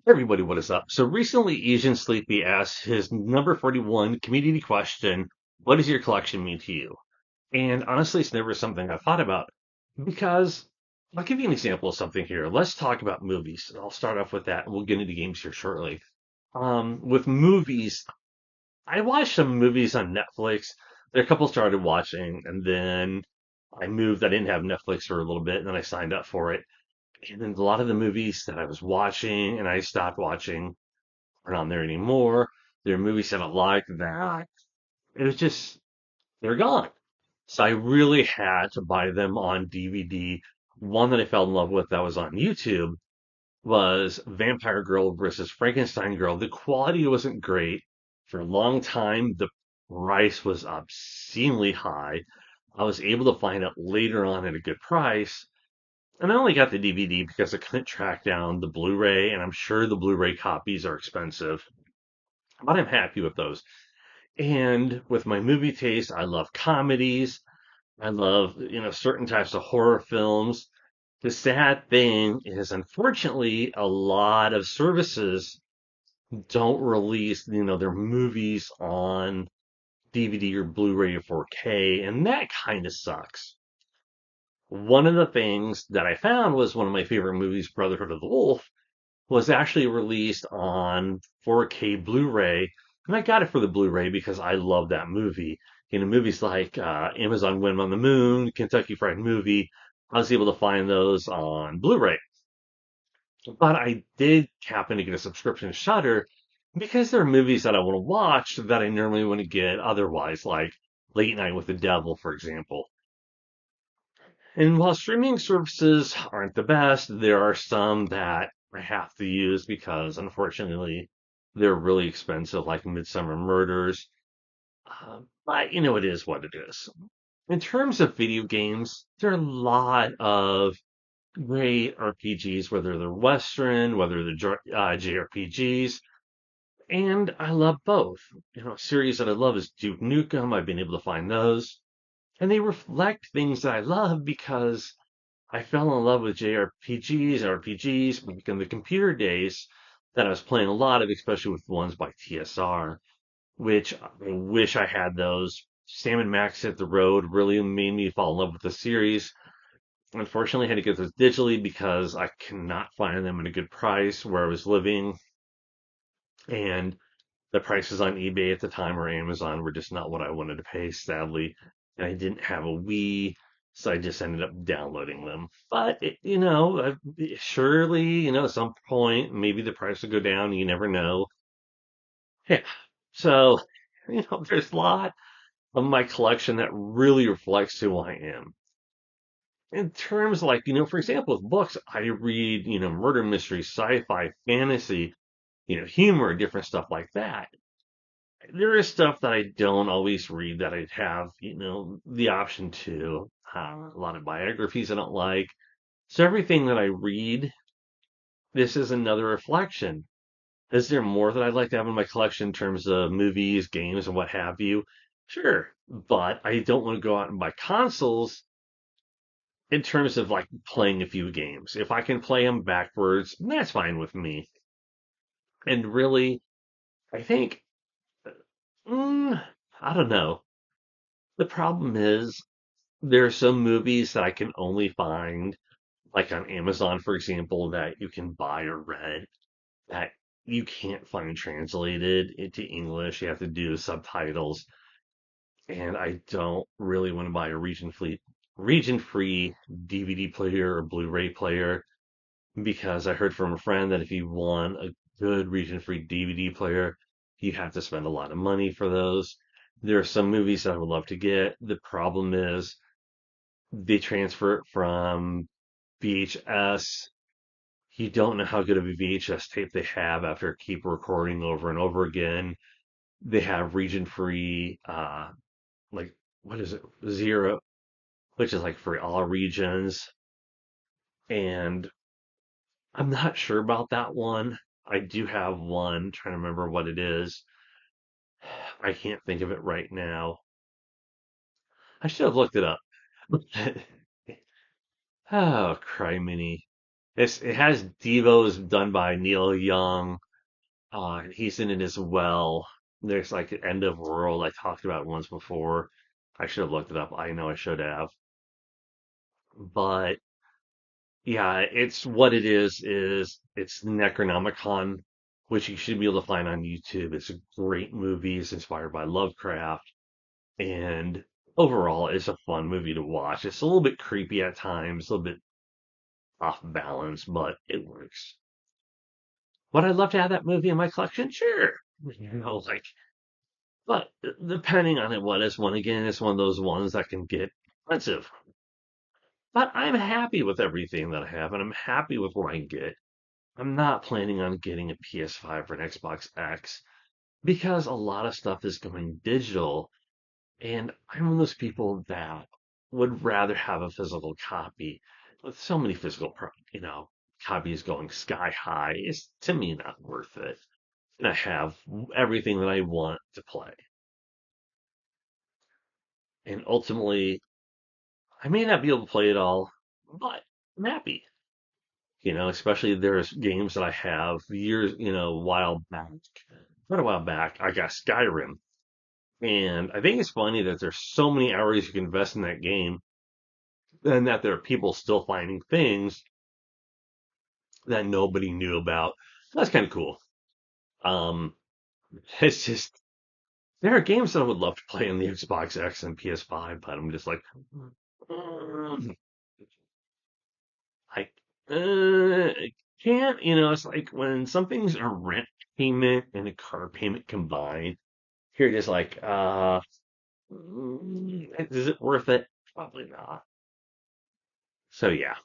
Everybody, what is up? So recently, Asian Sleepy asked his number 41 community question, what does your collection mean to you? And honestly, it's never something I've thought about because I'll give you an example of something here. Let's talk about movies. I'll start off with that and we'll get into games here shortly. With movies, I watched some movies on Netflix. There are a couple started watching and then I moved. I didn't have Netflix for a little bit and then I signed up for it. And then a lot of the movies that I was watching and I stopped watching aren't on there anymore. There are movies that I like that it was just they're gone. So I really had to buy them on DVD. One that I fell in love with that was on YouTube was Vampire Girl versus Frankenstein Girl. The quality wasn't great. For a long time, the price was obscenely high. I was able to find it later on at a good price. And I only got the DVD because I couldn't track down the Blu-ray, and I'm sure the Blu-ray copies are expensive, but I'm happy with those. And with my movie taste, I love comedies. I love, certain types of horror films. The sad thing is, unfortunately, a lot of services don't release, their movies on DVD or Blu-ray or 4K, and that kind of sucks. One of the things that I found was one of my favorite movies, Brotherhood of the Wolf, was actually released on 4K Blu-ray, and I got it for the Blu-ray because I love that movie. Movies like Amazon Win on the Moon, Kentucky Fried Movie, I was able to find those on Blu-ray. But I did happen to get a subscription to Shudder because there are movies that I want to watch that I normally wouldn't get otherwise, like Late Night with the Devil, for example. And while streaming services aren't the best, there are some that I have to use because unfortunately they're really expensive, like Midsummer Murders. But it is what it is. In terms of video games, there are a lot of great RPGs, whether they're Western, whether they're JRPGs, and I love both. A series that I love is Duke Nukem. I've been able to find those. And they reflect things that I love because I fell in love with JRPGs, RPGs back in the computer days that I was playing a lot of, especially with ones by TSR, which I wish I had those. Sam and Max Hit the Road really made me fall in love with the series. Unfortunately, I had to get those digitally because I cannot find them at a good price where I was living, and the prices on eBay at the time or Amazon were just not what I wanted to pay, sadly. And I didn't have a Wii, so I just ended up downloading them. But, surely, at some point, maybe the price will go down. You never know. Yeah. So, there's a lot of my collection that really reflects who I am. In terms like, for example, with books, I read, murder mystery, sci-fi, fantasy, humor, different stuff like that. There is stuff that I don't always read that I'd have, the option to. A lot of biographies I don't like. So everything that I read, this is another reflection. Is there more that I'd like to have in my collection in terms of movies, games, and what have you? Sure, but I don't want to go out and buy consoles in terms of like playing a few games. If I can play them backwards, that's fine with me. And really, I think, I don't know. The problem is there are some movies that I can only find, like on Amazon, for example, that you can buy or rent that you can't find translated into English. You have to do subtitles. And I don't really want to buy a region free DVD player or Blu-ray player because I heard from a friend that if you want a good region-free DVD player, you have to spend a lot of money for those. There are some movies that I would love to get. The problem is they transfer it from VHS. You don't know how good of a VHS tape they have after keep recording over and over again. They have region-free, like what is it, zero, which is like for all regions. And I'm not sure about that one. I do have one, trying to remember what it is. I can't think of it right now. I should have looked it up. Oh, criminy. it has Devos done by Neil Young. He's in it as well. There's like an End of World I talked about once before. I should have looked it up. I know I should have. But yeah, it's what it is it's Necronomicon, which you should be able to find on YouTube. It's a great movie. It's inspired by Lovecraft, and overall, it's a fun movie to watch. It's a little bit creepy at times, a little bit off balance, but it works. Would I love to have that movie in my collection? Sure. Like, but depending on it, what is one again, it's one of those ones that can get expensive. But I'm happy with everything that I have, and I'm happy with what I get. I'm not planning on getting a PS5 or an Xbox X because a lot of stuff is going digital, and I'm one of those people that would rather have a physical copy. With so many copies going sky high, it's to me not worth it. And I have everything that I want to play. And ultimately, I may not be able to play it all, but I'm happy. Especially there's games that I have years, quite a while back, I got Skyrim. And I think it's funny that there's so many hours you can invest in that game and that there are people still finding things that nobody knew about. That's kind of cool. Um, it's just, there are games that I would love to play on the Xbox X and PS5, but I'm just like, "Mm, I can't, it's like when something's a rent payment and a car payment combined, you're just like, is it worth it? Probably not. So yeah,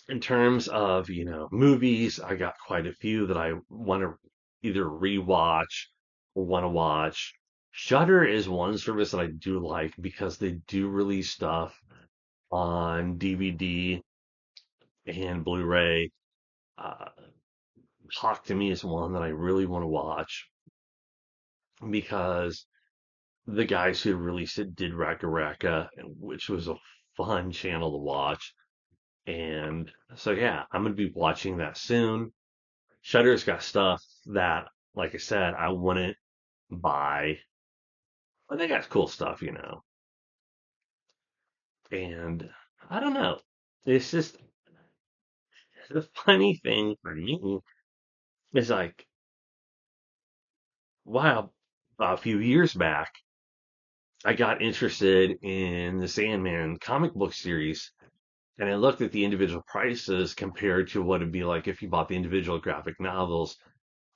in terms of, movies, I got quite a few that I want to either rewatch or want to watch. Shudder is one service that I do like because they do release stuff on DVD and Blu-ray. Uh, Talk to Me is one that I really want to watch because the guys who released it did Raka Raka, which was a fun channel to watch. And so, yeah, I'm going to be watching that soon. Shutter's got stuff that, like I said, I wouldn't buy, but they got cool stuff. And I don't know. It's just the funny thing for me is like, wow, a few years back, I got interested in the Sandman comic book series, and I looked at the individual prices compared to what it'd be like if you bought the individual graphic novels.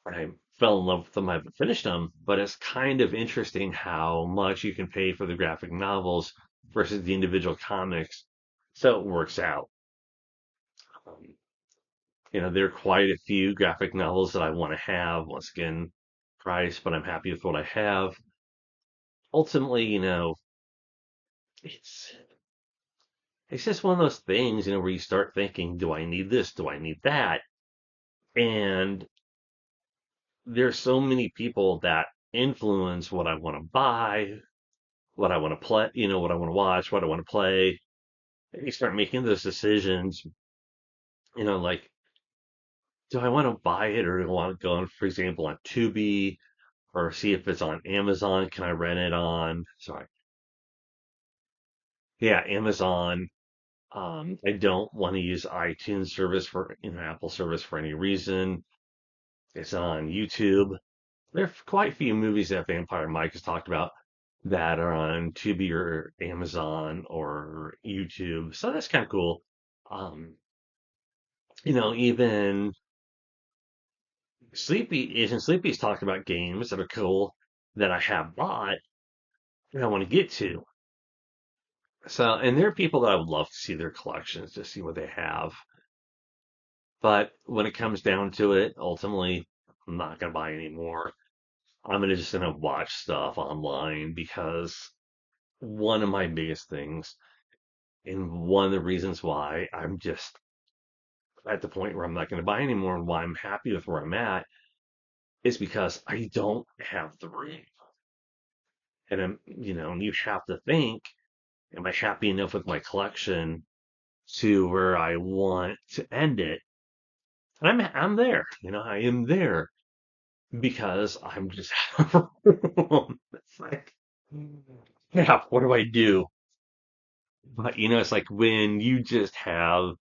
I fell in love with them. I haven't finished them, but it's kind of interesting how much you can pay for the graphic novels versus the individual comics. So it works out. Um, there are quite a few graphic novels that I want to have. Once again, price, but I'm happy with what I have. Ultimately, it's it's just one of those things, where you start thinking, do I need this? Do I need that? And there's so many people that influence what I want to buy, what I want to play, what I want to watch, what I want to play. And you start making those decisions, like, do I want to buy it or do I want to go on, for example, on Tubi or see if it's on Amazon? Can I rent it on, sorry, yeah, Amazon. I don't want to use iTunes service for, Apple service for any reason. It's on YouTube. There are quite a few movies that Vampire Mike has talked about that are on Tubi or Amazon or YouTube. So that's kind of cool. Um, even Agent Sleepy's talked about games that are cool that I have bought and I want to get to. So, and there are people that I would love to see their collections to see what they have. But when it comes down to it, ultimately, I'm not going to buy any more. I'm gonna watch stuff online because one of my biggest things and one of the reasons why I'm just at the point where I'm not going to buy anymore and why I'm happy with where I'm at is because I don't have the room. And you have to think, am I happy enough with my collection to where I want to end it. And I'm there, I am there because I'm just it's like, yeah, what do I do? But it's like when you just have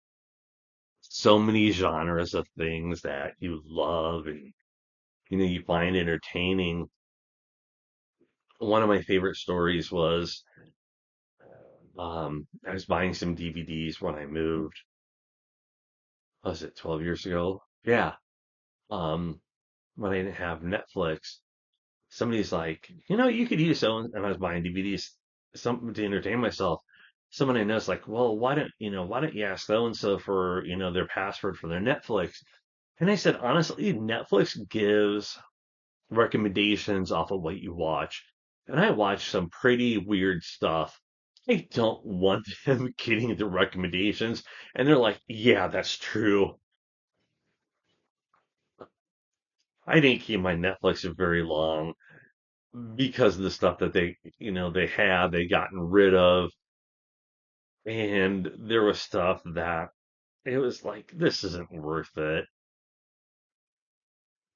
so many genres of things that you love and you find entertaining. One of my favorite stories was I was buying some DVDs when I moved. Was it 12 years ago? Yeah. Um, when I didn't have Netflix, somebody's like, you could use so, and I was buying DVDs, something to entertain myself. Someone I know is like, well, why don't you ask so and so for, their password for their Netflix? And I said, honestly, Netflix gives recommendations off of what you watch. And I watch some pretty weird stuff. I don't want them getting the recommendations. And they're like, yeah, that's true. I didn't keep my Netflix for very long because of the stuff that they gotten rid of. And there was stuff that it was like, this isn't worth it.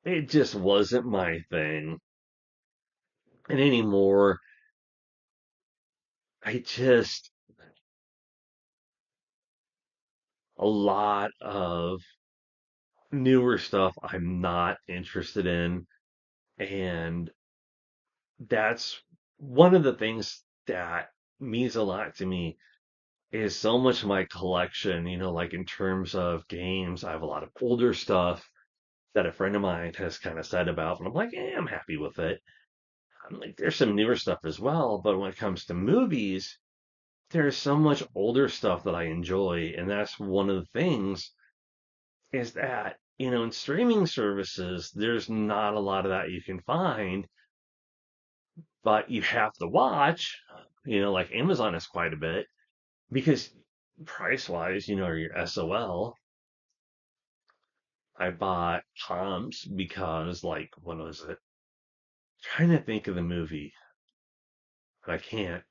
It just wasn't my thing. And anymore, I just, a lot of newer stuff I'm not interested in. And that's one of the things that means a lot to me is so much of my collection, like in terms of games, I have a lot of older stuff that a friend of mine has kind of said about, and I'm like, I'm happy with it. I'm like, there's some newer stuff as well, but when it comes to movies, there's so much older stuff that I enjoy, and that's one of the things is that, in streaming services, there's not a lot of that you can find, but you have to watch, like Amazon is quite a bit because price wise, or your SOL. I bought Tom's because, like, what was it? Trying to think of the movie, but I can't.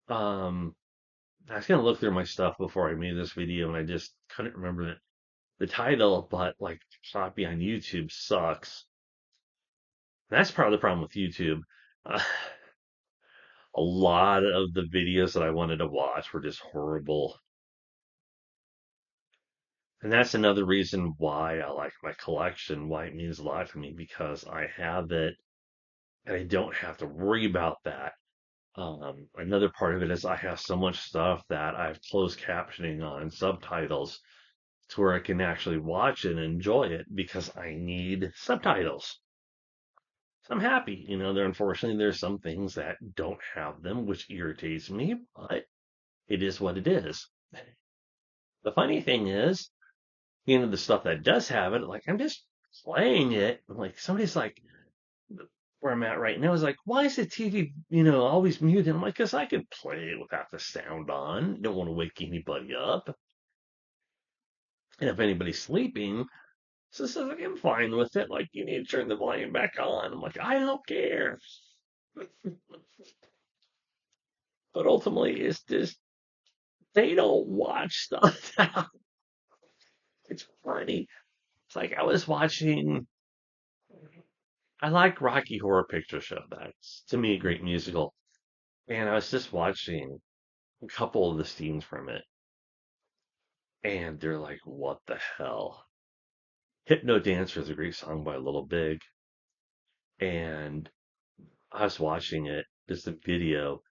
Um, I was gonna look through my stuff before I made this video, and I just couldn't remember the title. But like, copy on YouTube sucks. That's part of the problem with YouTube. Uh, a lot of the videos that I wanted to watch were just horrible. And that's another reason why I like my collection, why it means a lot to me, because I have it and I don't have to worry about that. Another part of it is I have so much stuff that I have closed captioning on subtitles to where I can actually watch it and enjoy it because I need subtitles. So I'm happy. Unfortunately, there's some things that don't have them, which irritates me, but it is what it is. The funny thing is, the stuff that does have it, like I'm just playing it. Like somebody's like, where I'm at right now is like, why is the TV, always muted? I'm like, because I could play it without the sound on. Don't want to wake anybody up. And if anybody's sleeping, so it's like, I'm fine with it. Like, you need to turn the volume back on. I'm like, I don't care. But ultimately, it's just, they don't watch stuff now. It's funny. It's like I was watching, I like Rocky Horror Picture Show. That's, to me, a great musical. And I was just watching a couple of the scenes from it. And they're like, what the hell? Hypno Dancer is a great song by Little Big. And I was watching it, just a video,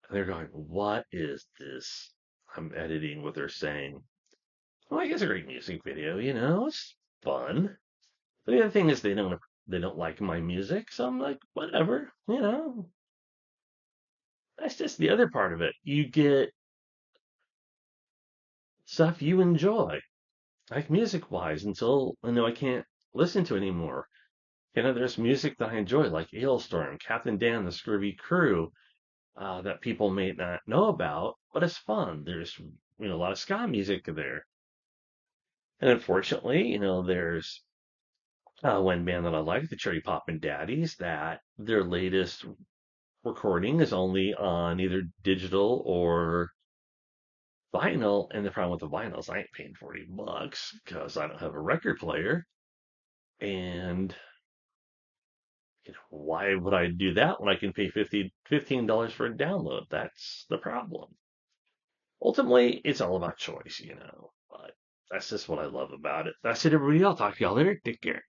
and they're going, what is this? I'm editing what they're saying. Well, I guess a great music video, it's fun. But the other thing is they don't like my music, so I'm like, whatever. That's just the other part of it. You get stuff you enjoy, like music wise, until I can't listen to it anymore. There's music that I enjoy, like Ailstorm, Captain Dan, the Scurvy Crew, that people may not know about, but it's fun. There's a lot of ska music there, and unfortunately, there's one band that I like, the Cherry Poppin' Daddies, that their latest recording is only on either digital or vinyl, and the problem with the vinyl is I ain't paying $40 because I don't have a record player. And why would I do that when I can pay $15 for a download? That's the problem. Ultimately, it's all about choice, But that's just what I love about it. That's it, everybody. I'll talk to y'all later. Take care.